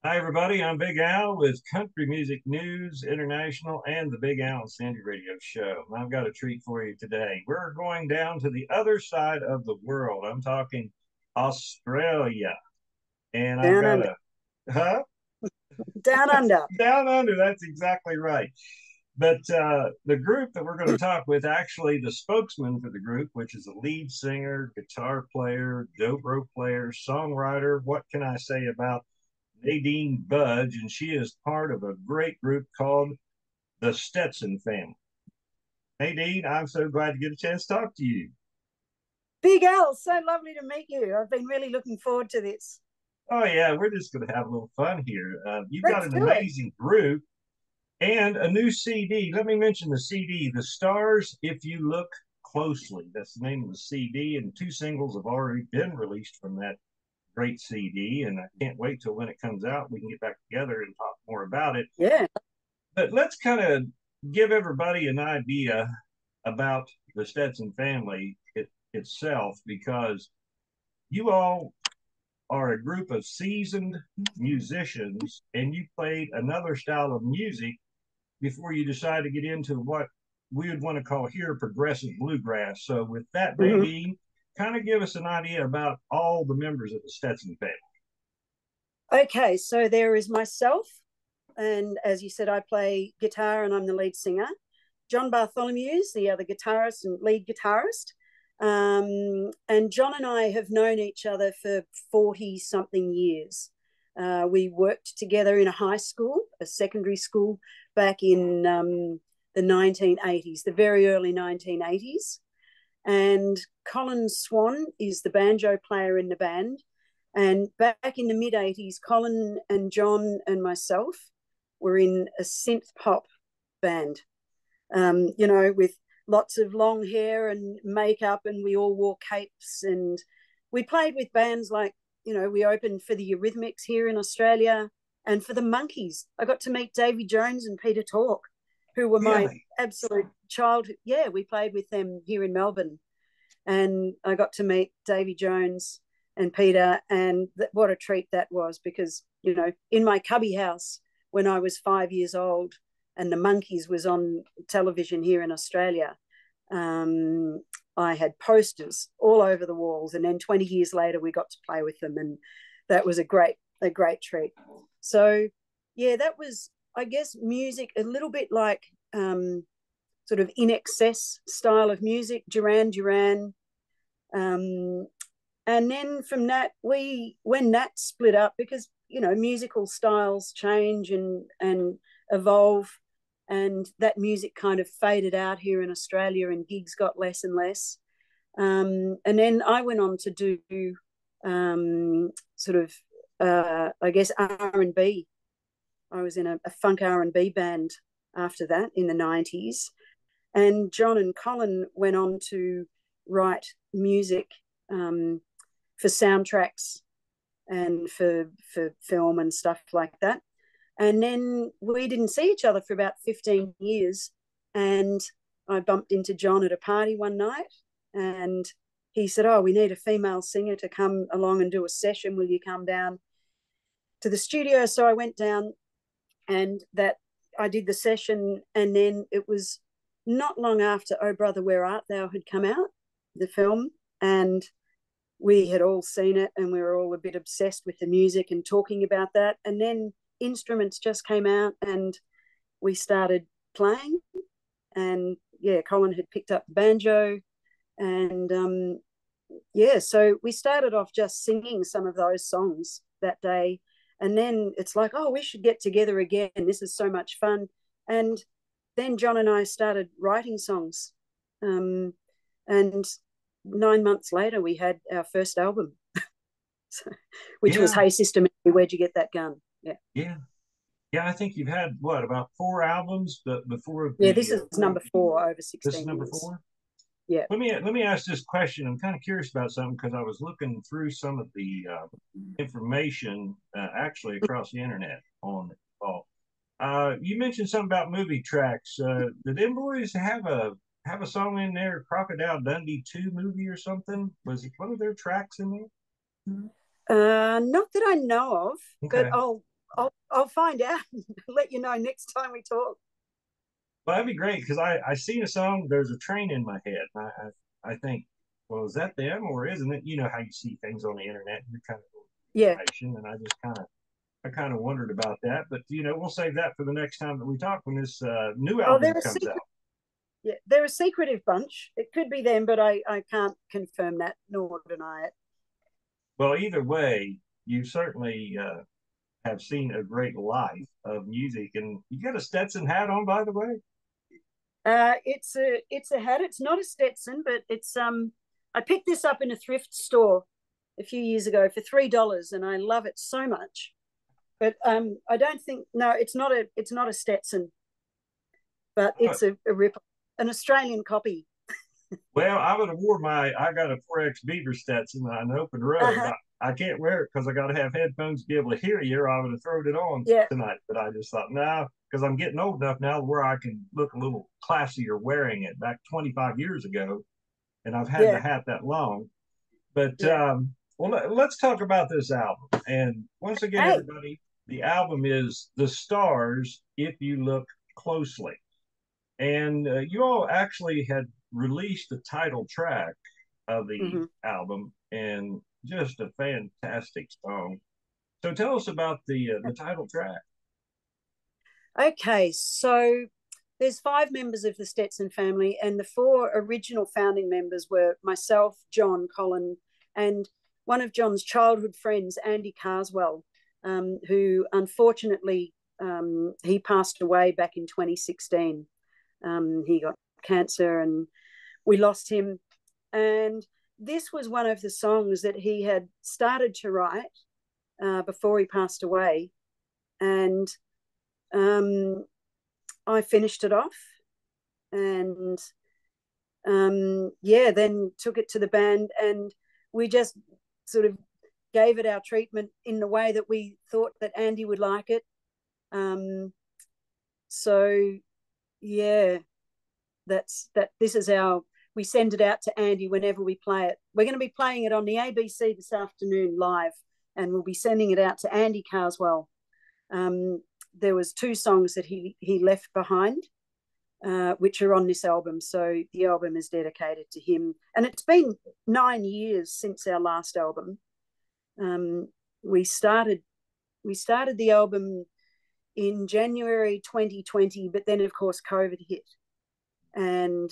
Hi, everybody. I'm Big Al with Country Music News International and the Big Al and Sandy Radio Show. I've got a treat for you today. We're going down to the other side of the world. I'm talking Australia. And I've Down got under. a, huh? Down under. Down under. That's exactly right. But the group that we're going to talk with, actually, the spokesman for the group, which is a lead singer, guitar player, dobro player, songwriter. What can I say about Nadine Budge? And she is part of a great group called the Stetson Family. Nadine, I'm so glad to get a chance to talk to you. Big Al, so lovely to meet you. I've been really looking forward to this. Oh, yeah, we're just going to have a little fun here. You've got Let's an do it. amazing group and a new CD. Let me mention the CD, The Stars If You Look Closely. That's the name of the CD, and two singles have already been released from that great CD, and I can't wait till when it comes out we can get back together and talk more about it. Yeah. But let's kind of give everybody an idea about the Stetson family itself, because you all are a group of seasoned musicians and you played another style of music before you decided to get into what we would want to call here progressive bluegrass. So, with that, Mhm. Nadine, kind of give us an idea about all the members of the Stetson family. Okay, so there is myself, and as you said, I play guitar and I'm the lead singer. John Bartholomew's the other guitarist and lead guitarist. And John and I have known each other for 40 something years. We worked together in a high school, a secondary school, back in the 1980s, the very early 1980s. And Colin Swan is the banjo player in the band. And back in the mid 80s, Colin and John and myself were in a synth pop band, with lots of long hair and makeup, and we all wore capes. And we played with bands like, we opened for the Eurythmics here in Australia and for the Monkees. I got to meet Davy Jones and Peter Tork, who were my Really? absolute childhood. Yeah, we played with them here in Melbourne. And I got to meet Davy Jones and Peter, and what a treat that was, because, in my cubby house when I was 5 years old and the Monkees was on television here in Australia, I had posters all over the walls. And then 20 years later, we got to play with them, and that was a great treat. So, yeah, that was, I guess, music a little bit like sort of in excess style of music, Duran Duran. And then from that, when that split up, because musical styles change and evolve, and that music kind of faded out here in Australia, and gigs got less and less. And then I went on to do sort of, I guess, R&B. I was in a funk R&B band after that in the 90s. And John and Colin went on to write music for soundtracks and for film and stuff like that. And then we didn't see each other for about 15 years. And I bumped into John at a party one night, and he said, "Oh, we need a female singer to come along and do a session. Will you come down to the studio?" So I went down, and that I did the session. And then it was not long after "Oh Brother, Where Art Thou" had come out, the film, and we had all seen it, and we were all a bit obsessed with the music and talking about that. And then Instruments just came out, and we started playing. And yeah, Colin had picked up the banjo, and yeah, so we started off just singing some of those songs that day. And then it's like, oh, we should get together again. This is so much fun. And then John and I started writing songs. And 9 months later, we had our first album, which was Yeah, "Hey Sister, Where'd You Get That Gun?" Yeah. yeah, yeah. I think you've had what, about four albums, but before Yeah, this is the number 4 over this is 16 number years. four. Yeah. Let me ask this question. I'm kind of curious about something because I was looking through some of the information actually across the internet on it all. You mentioned something about movie tracks. Did them boys have a song in there, Crocodile Dundee 2 movie or something? Was it one of their tracks in there? Not that I know of, but Okay. I'll find out and let you know next time we talk. Well, that'd be great because I seen a song. There's a train in my head. I think, well, is that them or isn't it? You know how you see things on the internet. And you're kind of Yeah. information, and I kind of wondered about that. But we'll save that for the next time that we talk when this new album comes out. Yeah, they're a secretive bunch. It could be them, but I can't confirm that nor deny it. Well, either way, you certainly have seen a great life of music, and you got a Stetson hat on, by the way. It's a hat. It's not a Stetson, but it's I picked this up in a thrift store a few years ago for $3, and I love it so much. But I don't think it's not a Stetson, but it's a rip, an Australian copy. Well, I would have wore I got a 4X Beaver Stetson on an open road. I can't wear it because I got to have headphones to be able to hear you, or I would have thrown it on tonight. But I just thought, no, because I'm getting old enough now where I can look a little classier wearing it. Back 25 years ago, and I've had the hat that long. But well, let's talk about this album. And once again, everybody, the album is The Stars If You Look Closely. And you all actually had released the title track of the album, and just a fantastic song. So tell us about the title track. Okay, so there's 5 members of the Stetson family, and the 4 original founding members were myself, John, Colin, and one of John's childhood friends, Andy Carswell, who unfortunately he passed away back in 2016. He got cancer and we lost him. And this was one of the songs that he had started to write before he passed away. And I finished it off and then took it to the band, and we just sort of gave it our treatment in the way that we thought that Andy would like it. So yeah, this is we send it out to Andy whenever we play it. We're going to be playing it on the ABC this afternoon live, and we'll be sending it out to Andy Carswell. There was 2 songs that he left behind, which are on this album. So the album is dedicated to him. And it's been 9 years since our last album. We started the album in January 2020, but then of course COVID hit. And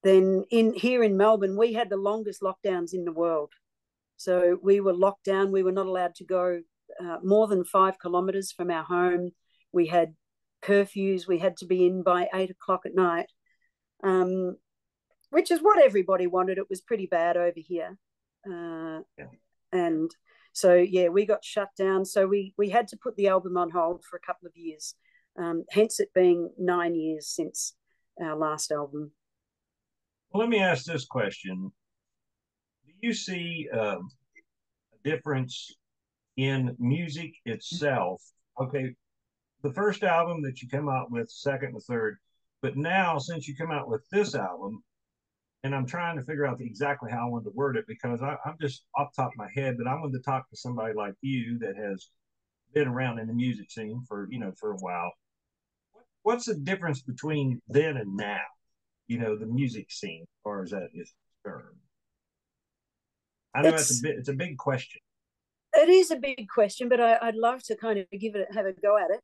then here in Melbourne, we had the longest lockdowns in the world. So we were locked down. We were not allowed to go more than 5 kilometres from our home. We had curfews. We had to be in by 8 o'clock at night, which is what everybody wanted. It was pretty bad over here. And so, we got shut down. So we had to put the album on hold for a couple of years, hence it being 9 years since our last album. Well, let me ask this question. Do you see a difference in music itself? Okay, the first album that you come out with, second and third, but now since you come out with this album, and I'm trying to figure out exactly how I want to word it, because I'm just off the top of my head, but I wanted to talk to somebody like you that has been around in the music scene for a while. What's the difference between then and now? The music scene, as far as that is concerned. I know it's a big question. It is a big question, but I'd love to kind of have a go at it.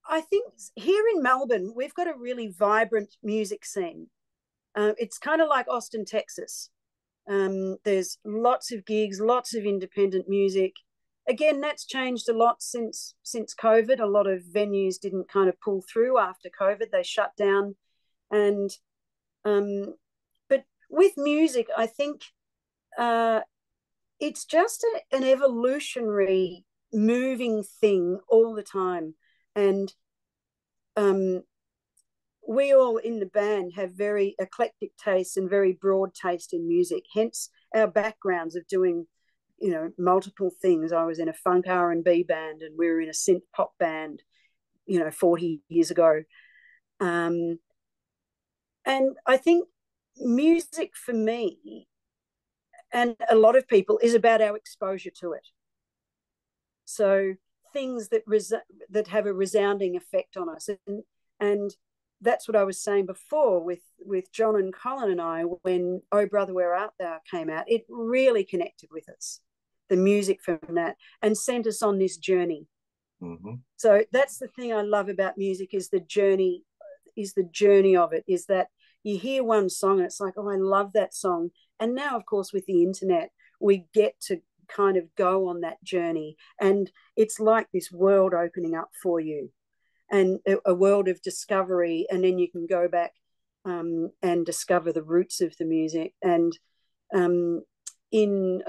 I think here in Melbourne, we've got a really vibrant music scene. It's kind of like Austin, Texas. There's lots of gigs, lots of independent music. Again, that's changed a lot since COVID. A lot of venues didn't kind of pull through after COVID. They shut down. And but with music, I think it's just an evolutionary moving thing all the time. And we all in the band have very eclectic tastes and very broad taste in music, hence our backgrounds of doing multiple things. I was in a funk R&B band, and we were in a synth pop band 40 years ago. And I think music for me a lot of people, is about our exposure to it. So things that have a resounding effect on us, and that's what I was saying before with John and Colin and I, when Oh Brother Where Art Thou came out, it really connected with us, the music from that, and sent us on this journey. Mm-hmm. So that's the thing I love about music, is the journey of it, is that you hear one song and it's like, oh, I love that song. And now, of course, with the internet, we get to kind of go on that journey, and it's like this world opening up for you, and a world of discovery. And then you can go back and discover the roots of the music. And I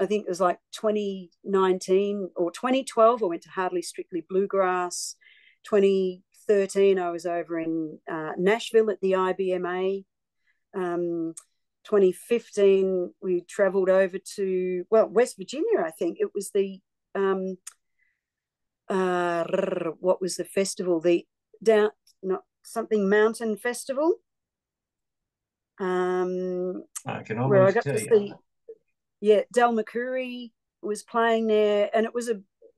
think it was like 2019 or 2012, I went to Hardly Strictly Bluegrass. 2013, I was over in Nashville at the IBMA. 2015, we traveled over to, West Virginia, I think. It was the, what was the festival? Something Mountain Festival. I can almost tell you. Del McCoury was playing there, and it was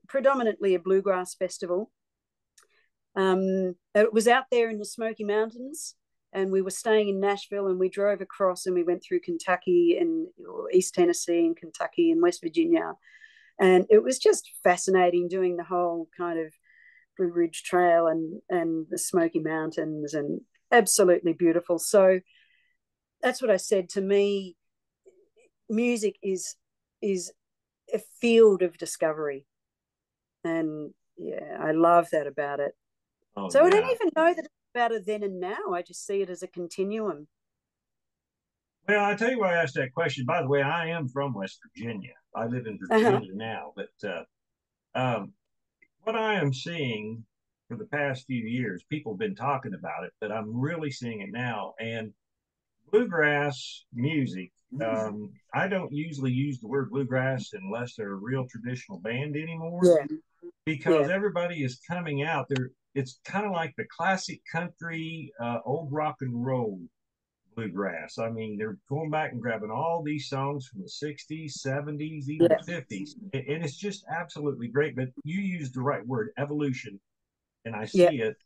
predominantly a bluegrass festival. It was out there in the Smoky Mountains, and we were staying in Nashville, and we drove across and we went through Kentucky and East Tennessee and Kentucky and West Virginia. And it was just fascinating doing the whole kind of Blue Ridge Trail and the Smoky Mountains, and absolutely beautiful. So that's what I said. To me, music is a field of discovery. And yeah, I love that about it. I don't even know that it's about it then and now. I just see it as a continuum. Well, I tell you why I asked that question. By the way, I am from West Virginia. I live in Virginia now, but what I am seeing for the past few years, people have been talking about it, but I'm really seeing it now. And bluegrass music, I don't usually use the word bluegrass unless they're a real traditional band anymore, because everybody is coming out there. It's kind of like the classic country, old rock and roll bluegrass. I mean, they're going back and grabbing all these songs from the 60s, 70s, even 50s. And it's just absolutely great. But you used the right word, evolution. And I see it.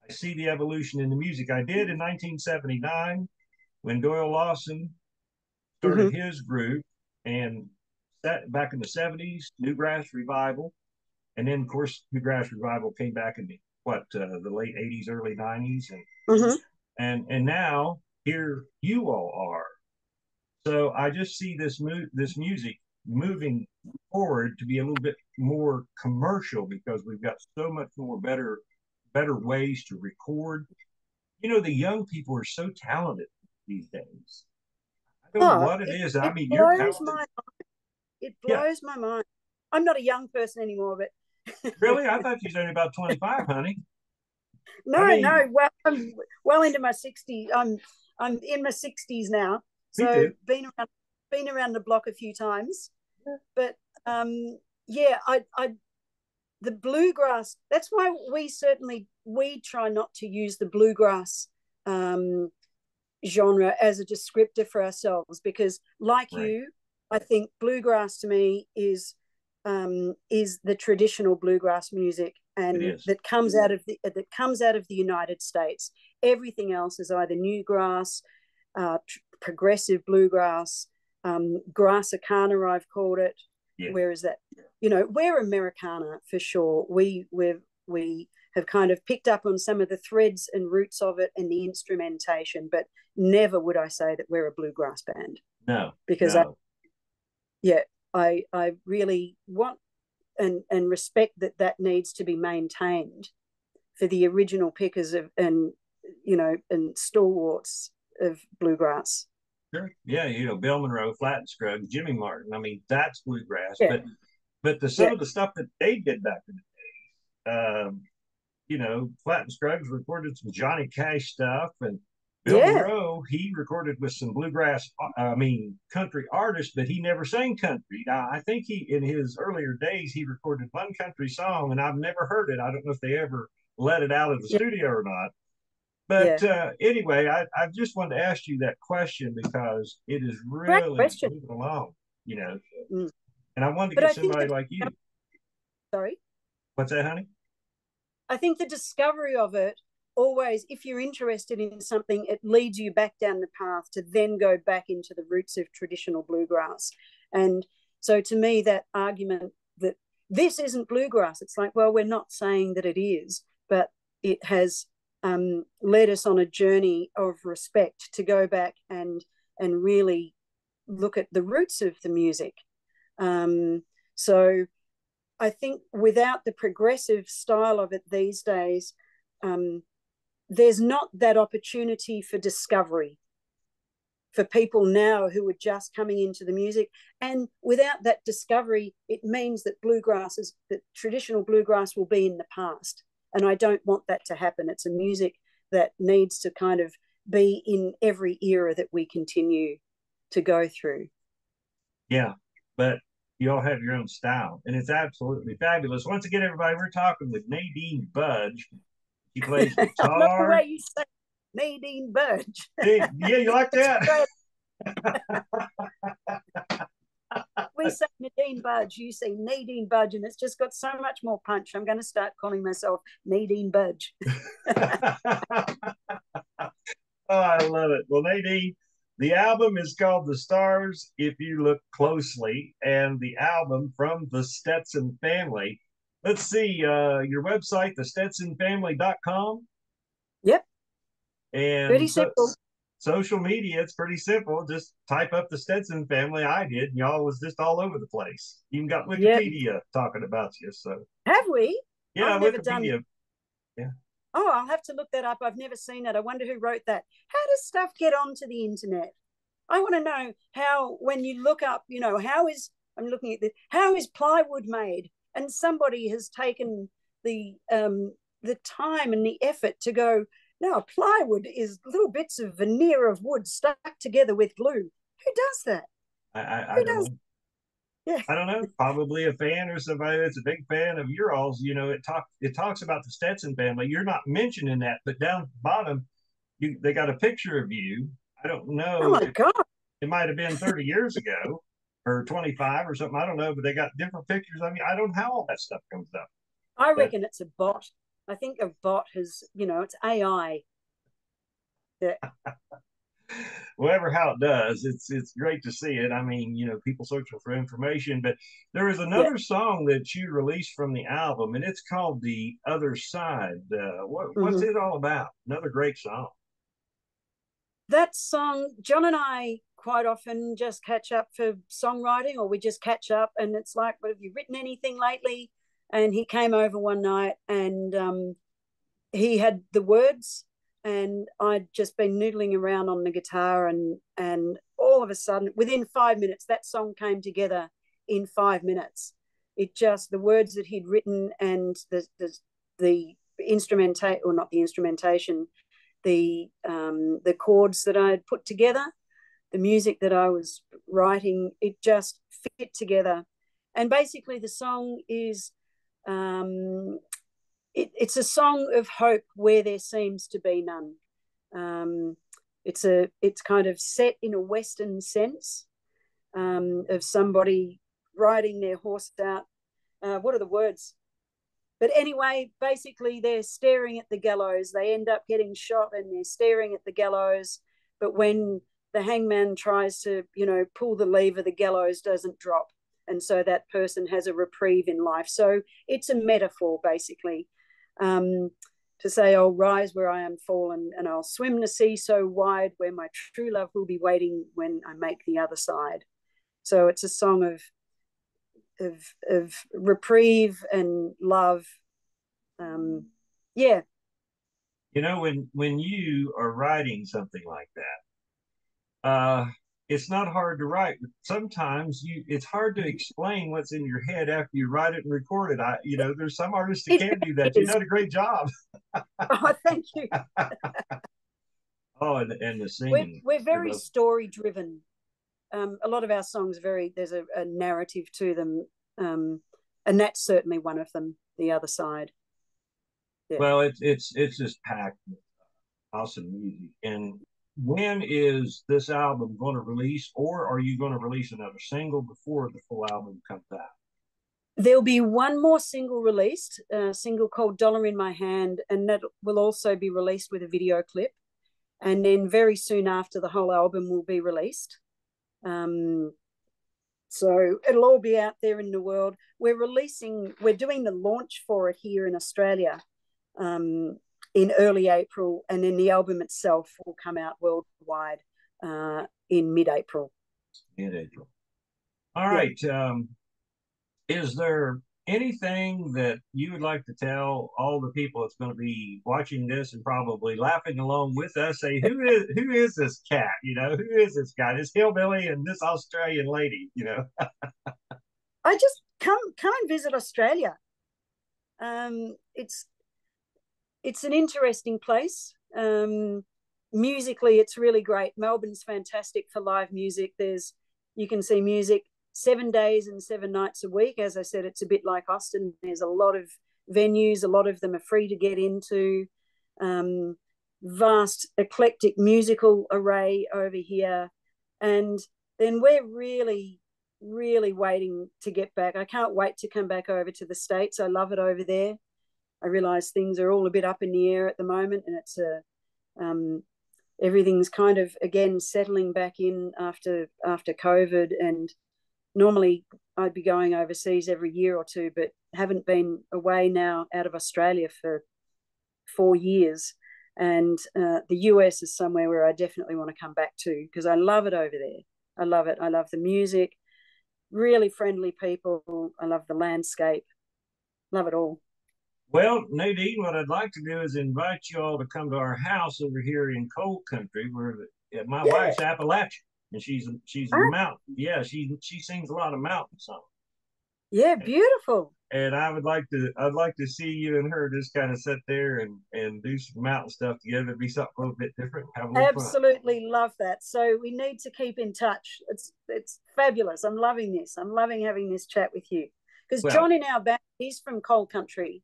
I see the evolution in the music. I did in 1979 when Doyle Lawson started his group, and that back in the 70s, Newgrass Revival. And then, of course, Newgrass Revival came back in the late 80s, early 90s. And now here you all are. So I just see this music moving forward to be a little bit more commercial, because we've got so much more better ways to record. You know, the young people are so talented these days. I don't know what it is. I mean, you're talented. It blows my mind. I'm not a young person anymore, but really, I thought you were only about 25, honey. No. Well, I'm well into my 60s. I'm in my 60s now, so been around the block a few times. But the bluegrass. That's why we try not to use the bluegrass genre as a descriptor for ourselves, because, like you, I think bluegrass to me is the traditional bluegrass music, and that comes out of the United States. Everything else is either newgrass, progressive bluegrass, grassicana, I've called it. Whereas that, we're Americana for sure. We have kind of picked up on some of the threads and roots of it and the instrumentation, but never would I say that we're a bluegrass band. No, because I really want and respect that needs to be maintained for the original pickers and stalwarts of bluegrass. Sure. Yeah, Bill Monroe, Flat and Scruggs, Jimmy Martin. I mean, that's bluegrass. But some of the stuff that they did back in the day, Flat and Scruggs recorded some Johnny Cash stuff, and Bill Monroe, he recorded with some bluegrass, country artists, but he never sang country. Now, I think in his earlier days, he recorded one country song, and I've never heard it. I don't know if they ever let it out of the studio or not. But anyway, I just wanted to ask you that question, because it is really moving along. you know. Mm. And I wanted to But get I think somebody like you. Sorry? What's that, honey? I think the discovery of it always, if you're interested in something, it leads you back down the path to then go back into the roots of traditional bluegrass. And so to me, that argument that this isn't bluegrass, it's like, well, we're not saying that it is, but it has led us on a journey of respect to go back and really look at the roots of the music. So I think without the progressive style of it these days, there's not that opportunity for discovery for people now who are just coming into the music. And without that discovery, it means that that traditional bluegrass will be in the past. And I don't want that to happen. It's a music that needs to kind of be in every era that we continue to go through. Yeah, but you all have your own style, and it's absolutely fabulous. Once again, everybody, we're talking with Nadine Budge. She plays I love the guitar. way you say Nadine Budge. Hey, yeah, you like that? We say Nadine Budge, you say Nadine Budge, and it's just got so much more punch. I'm going to start calling myself Nadine Budge. Oh, I love it. Well, Nadine, the album is called The Stars If You Look Closely, and the album from the Stetson Family. Let's see, your website, thestetsonfamily.com. Yep. And pretty simple. Social media, it's pretty simple. Just type up the Stetson Family. I did, and y'all was just all over the place. Even got Wikipedia talking about you. So have we? Yeah, I've Wikipedia. Never done. Yeah. Oh, I'll have to look that up. I've never seen it. I wonder who wrote that. How does stuff get onto the internet? I want to know how, when you look up, I'm looking at this, how is plywood made? And somebody has taken the time and the effort to go, no, plywood is little bits of veneer of wood stuck together with glue. Who does that? I don't know. Yeah. I don't know. Probably a fan or somebody that's a big fan of your all's. It talks about the Stetson family. You're not mentioning that, but down at the bottom, they got a picture of you. I don't know. Oh my God. It might have been 30 years ago or 25 or something. I don't know, but they got different pictures. I mean, I don't know how all that stuff comes up. I reckon it's a bot. I think a bot has, it's AI. Yeah. Whatever how it does, it's great to see it. I mean, people searching for information, but there is another song that you released from the album, and it's called The Other Side. What's it all about? Another great song. That song, John and I quite often just catch up for songwriting, or we just catch up and it's like, well, have you written anything lately? And he came over one night and he had the words, and I'd just been noodling around on the guitar, and all of a sudden, within 5 minutes, that song came together in 5 minutes. The words that he'd written and the instrumentation, or not the instrumentation, the chords that I had put together, the music that I was writing, it just fit together. And basically the song is it's a song of hope where there seems to be none. It's kind of set in a Western sense, of somebody riding their horse out. What are the words? But anyway, basically they're staring at the gallows. They end up getting shot and they're staring at the gallows. But when the hangman tries to, pull the lever, the gallows doesn't drop. And so that person has a reprieve in life. So it's a metaphor, basically, to say, I'll rise where I am fallen, and I'll swim the sea so wide where my true love will be waiting when I make the other side. So it's a song of reprieve and love. Yeah. When you are writing something like that, it's not hard to write. Sometimes it's hard to explain what's in your head after you write it and record it. There's some artists that can't do that. You've done a great job. Oh, thank you. Oh, and the singing. We're very story driven. A lot of our songs there's a narrative to them, and that's certainly one of them. The Other Side. Yeah. Well, it's just packed with awesome music, and when is this album going to release, or are you going to release another single before the full album comes out? There'll be one more single released, a single called Dollar in My Hand, and that will also be released with a video clip. And then very soon after, the whole album will be released. So it'll all be out there in the world. We're doing the launch for it here in Australia in early April, and then the album itself will come out worldwide in mid-April. Mid-April. All right. Is there anything that you would like to tell all the people that's going to be watching this and probably laughing along with us? Say, who is this cat? You know, who is this guy? This hillbilly and this Australian lady. You know, I just come and visit Australia. It's an interesting place. Musically, it's really great. Melbourne's fantastic for live music. You can see music 7 days and 7 nights a week. As I said, it's a bit like Austin. There's a lot of venues. A lot of them are free to get into. Vast, eclectic musical array over here. And then we're really, really waiting to get back. I can't wait to come back over to the States. I love it over there. I realize things are all a bit up in the air at the moment, and it's everything's kind of, again, settling back in after COVID. And normally I'd be going overseas every year or two, but haven't been away now out of Australia for 4 years. And the US is somewhere where I definitely want to come back to, because I love it over there. I love it. I love the music, really friendly people. I love the landscape. Love it all. Well, Nadine, what I'd like to do is invite you all to come to our house over here in coal country, where my wife's Appalachian. And she's a mountain. Yeah, she sings a lot of mountain songs. Yeah, beautiful. And I'd like to see you and her just kind of sit there and do some mountain stuff together. It'd be something a little bit different. Have a little Absolutely fun. Love that. So we need to keep in touch. It's fabulous. I'm loving this. I'm loving having this chat with you. Because John in our band, he's from coal country.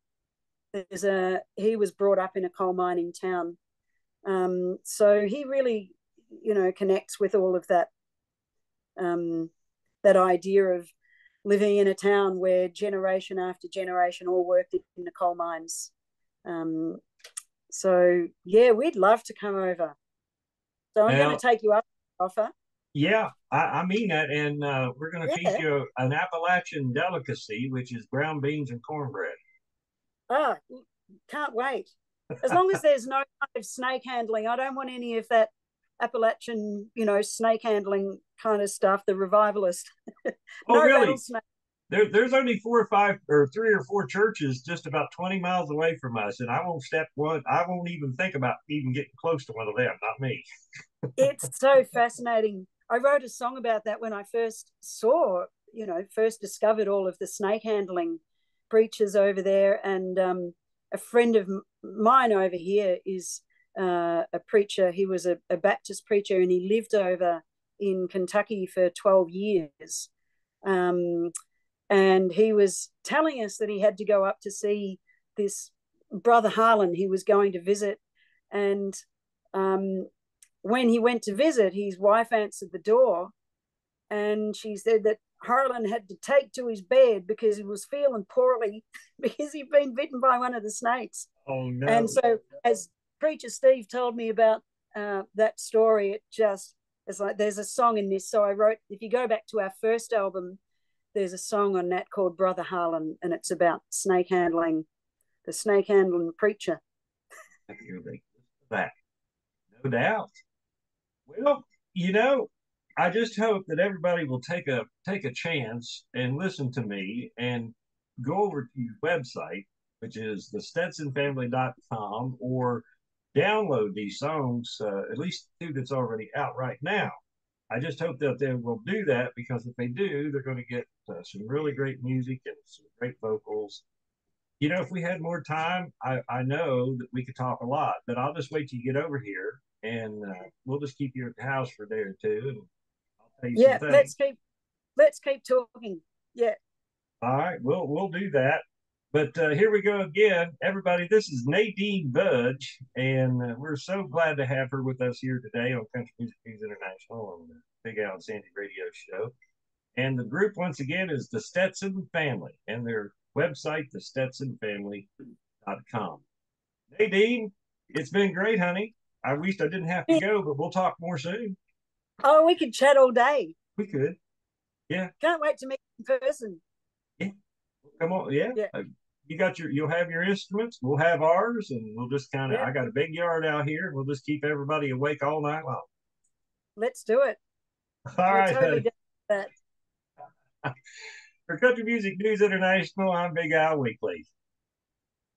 He was brought up in a coal mining town. So he really, connects with all of that, that idea of living in a town where generation after generation all worked in the coal mines. So yeah, we'd love to come over. So I'm going to take you up on the offer. Yeah, I mean that, and we're going to feed you an Appalachian delicacy, which is ground beans and cornbread. Ah, can't wait. As long as there's no kind of snake handling. I don't want any of that Appalachian, snake handling kind of stuff, the revivalist. Oh, really? There's only 4 or 5 or 3 or 4 churches just about 20 miles away from us, and I won't even think about even getting close to one of them. Not me. It's so fascinating. I wrote a song about that when I first discovered all of the snake handling preachers over there. And a friend of mine over here is a preacher. He was a Baptist preacher, and he lived over in Kentucky for 12 years. And he was telling us that he had to go up to see this Brother Harlan he was going to visit. And when he went to visit, his wife answered the door, and she said that Harlan had to take to his bed because he was feeling poorly because he'd been bitten by one of the snakes. Oh, no. And so, as Preacher Steve told me about that story, it's like there's a song in this. So I wrote, if you go back to our first album, there's a song on that called Brother Harlan, and it's about snake handling, the snake handling preacher. That, no doubt. Well, I just hope that everybody will take a chance and listen to me and go over to your website, which is thestetsonfamily.com, or download these songs, at least 2 that's already out right now. I just hope that they will do that, because if they do, they're going to get some really great music and some great vocals. If we had more time, I know that we could talk a lot, but I'll just wait till you get over here, and we'll just keep you at the house for a day or 2, and I'll tell you some things. let's keep talking. Yeah. All right, we'll do that. But here we go again. Everybody, this is Nadine Budge, and we're so glad to have her with us here today on Country Music News International on the Big Al and Sandy radio show. And the group, once again, is the Stetson Family, and their website, thestetsonfamily.com. Nadine, it's been great, honey. I wish I didn't have to go, but we'll talk more soon. Oh, we could chat all day. We could. Yeah. Can't wait to meet in person. Yeah. Come on. Yeah. Yeah. You'll have your instruments. We'll have ours, and we'll just kind of, Yeah. I got a big yard out here. We'll just keep everybody awake all night long. Let's do it. All right. Totally do that. For Country Music News International, I'm Big Al Weekley.